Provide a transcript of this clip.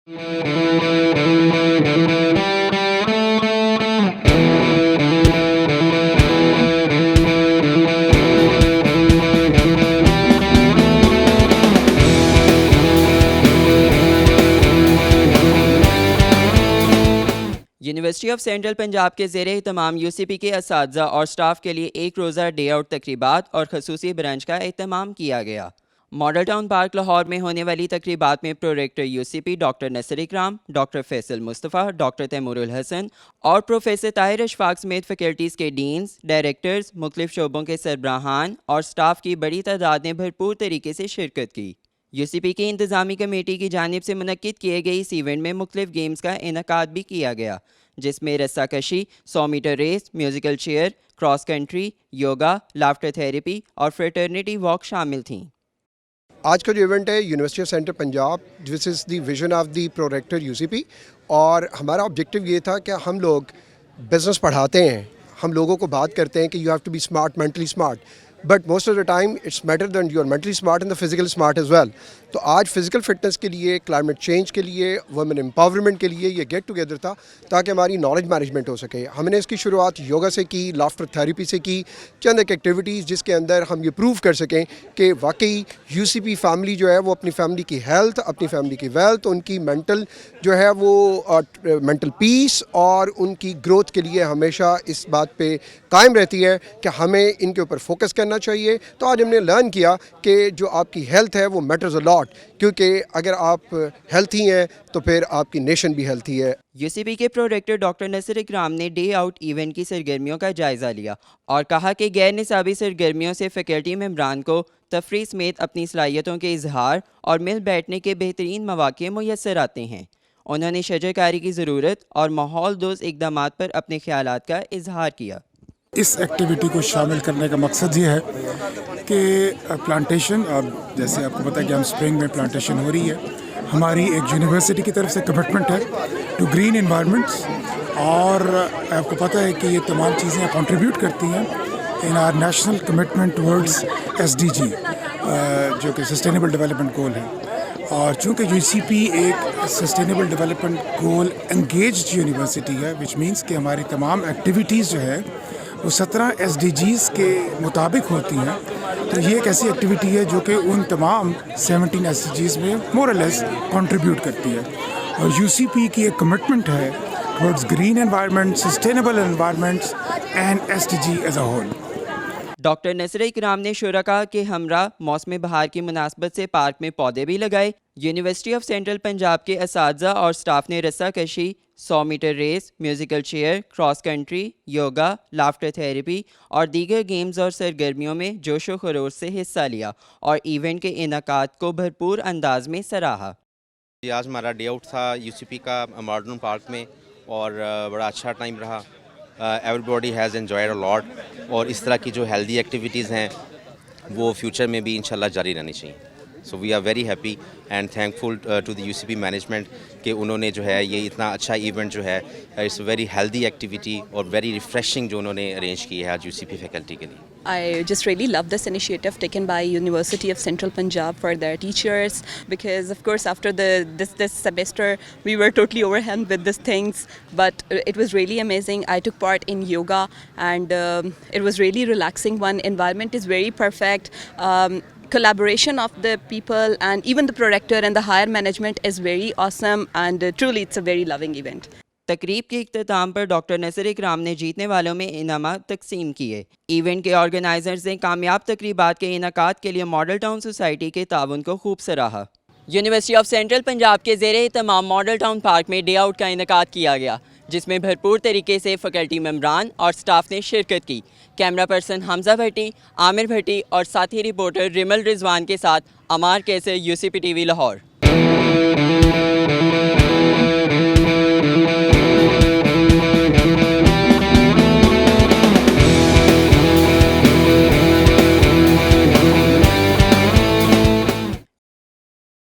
University of central Punjab کے زیر اہتمام UCP کے اساتذہ اور سٹاف کے لیے ایک روزہ ڈے آؤٹ تقریبات اور خصوصی برنچ کا اہتمام کیا گیا۔ ماڈل ٹاؤن پارک لاہور میں ہونے والی تقریبات میں پروریکٹر UCP ڈاکٹر نصر اکرام، ڈاکٹر فیصل مصطفیٰ، ڈاکٹر تیمور الحسن اور پروفیسر طاہر اشفاق سمیت فیکلٹیز کے ڈینز، ڈائریکٹرز، مختلف شعبوں کے سربراہان اور سٹاف کی بڑی تعداد نے بھرپور طریقے سے شرکت کی۔ UCP کی انتظامی کمیٹی کی جانب سے منعقد کیے گئے اس ایونٹ میں مختلف گیمز کا انعقاد بھی کیا گیا، جس میں رسہ کشی، 100 metre race, musical chair, cross country, yoga, laughter therapy اور فریٹرنیٹی واک شامل تھیں۔ آج کا جو ایونٹ ہے university of central Punjab, this is the vision of the prorector UCP، اور ہمارا آبجیکٹیو یہ تھا کہ ہم لوگ بزنس پڑھاتے ہیں، ہم لوگوں کو بات کرتے ہیں کہ you have to be smart, mentally smart, but most of the time it's matter then you are mentally smart and the physical smart as well. تو آج فزیکل فٹنس کے لیے، کلائمیٹ چینج کے لیے، وومن امپاورمنٹ کے لیے یہ get together تھا تاکہ ہماری نالج مینجمنٹ ہو سکے۔ ہم نے اس کی شروعات یوگا سے کی، لافٹر تھیراپی سے کی، چند ایک ایکٹیویٹیز جس کے اندر ہم یہ پروو کر سکیں کہ واقعی UCP فیملی جو ہے وہ اپنی فیملی کی ہیلتھ، اپنی فیملی کی ویلتھ، ان کی مینٹل جو ہے وہ مینٹل پیس اور ان کی گروتھ کے لیے ہمیشہ اس بات پہ قائم رہتی ہے کہ ہمیں ان کے اوپر فوکس کرنا چاہیے۔ تو آج ہم نے لرن کیا کہ جو آپ کی ہیلتھ ہے وہ میٹرز اے لاٹ، کیونکہ اگر آپ ہیلتھی ہیں تو پھر آپ کی نیشن بھی ہیلتھی ہے۔ UCP کے پروریکٹر ڈاکٹر نصر اکرام نے ڈے آؤٹ ایونٹ کی سرگرمیوں کا جائزہ لیا اور کہا کہ غیر نصابی سرگرمیوں سے فیکلٹی ممبران کو تفریح سمیت اپنی صلاحیتوں کے اظہار اور مل بیٹھنے کے بہترین مواقع میسر آتے ہیں۔ انہوں نے شجر کاری کی ضرورت اور ماحول دوست اقدامات پر اپنے خیالات کا اظہار کیا۔ اس ایکٹیویٹی کو شامل کرنے کا مقصد یہ ہے کہ پلانٹیشن، جیسے آپ کو پتہ ہے کہ ہم اسپرنگ میں پلانٹیشن ہو رہی ہے، ہماری ایک یونیورسٹی کی طرف سے کمٹمنٹ ہے ٹو گرین انوائرمنٹس، اور آپ کو پتہ ہے کہ یہ تمام چیزیں کنٹریبیوٹ کرتی ہیں in our national commitment towards SDG، جو کہ سسٹینیبل ڈیولپمنٹ گول ہے۔ اور چونکہ UCP ایک سسٹینیبل ڈیولپمنٹ گول انگیجڈ یونیورسٹی ہے، وچ مینس کہ ہماری تمام ایکٹیویٹیز جو ہے وہ 17 SDGs کے مطابق ہوتی ہیں۔ تو یہ ایک ایسی ایکٹیویٹی ہے جو کہ ان تمام 17 SDGs میں مور اور لیس کنٹریبیوٹ کرتی ہے، اور UCP کی ایک کمٹمنٹ ہے towards green environment, sustainable environments and SDG as a whole. Doctor Nasr Ikram نے شرکاء کے ہمراہ موسم بہار کی مناسبت سے پارک میں پودے بھی لگائے۔ یونیورسٹی آف سینٹرل پنجاب کے اساتذہ اور سٹاف نے رسہ کشی، 100 metre race, musical chair, cross country, yoga, laughter therapy اور دیگر گیمز اور سرگرمیوں میں جوش و خروش سے حصہ لیا اور ایونٹ کے انعقاد کو بھرپور انداز میں سراہا۔ آج ہمارا ڈے آؤٹ تھا UCP کا ماڈرن پارک میں، اور بڑا اچھا ٹائم رہا۔ ایوری باڈی ہیز انجوائڈ اے لاٹ، اور اس طرح کی جو ہیلدی ایکٹیویٹیز ہیں وہ فیوچر میں بھی انشاءاللہ جاری رہنی چاہیے۔ So we are very happy and thankful to the UCP management کہ انہوں نے جو ہے یہ اتنا اچھا ایونٹ جو ہے، اٹس ویری ہیلدی ایکٹیویٹی اور ویری ریفریشنگ جو انہوں نے ارینج کی ہے آج UCP فیکلٹی کے لیے۔ I just really love this initiative taken by University of Central Punjab for their teachers, because of course after this semester we were totally overwhelmed with these things, but it was really amazing. I took part in yoga and it was really relaxing one. Environment is very perfect. Collaboration of the people and even the prorector and the higher management is very awesome, and truly it's a very loving event. تقریب کے اختتام پر doctor Nasr Ikram نے جیتنے والوں میں انعامات تقسیم کیے۔ ایونٹ کے آرگنائزرز نے کامیاب تقریبات کے انعقاد کے لیے ماڈل ٹاؤن سوسائٹی کے تعاون کو خوب سراہا۔ یونیورسٹی آف سینٹرل پنجاب کے زیر اہتمام ماڈل ٹاؤن پارک میں ڈے آؤٹ کا انعقاد کیا گیا، جس میں بھرپور طریقے سے فیکلٹی ممبران اور سٹاف نے شرکت کی۔ کیمرہ پرسن حمزہ بھٹی، عامر بھٹی اور ساتھی رپورٹر ریمل رضوان کے ساتھ عمار کیسر، UCP TV لاہور۔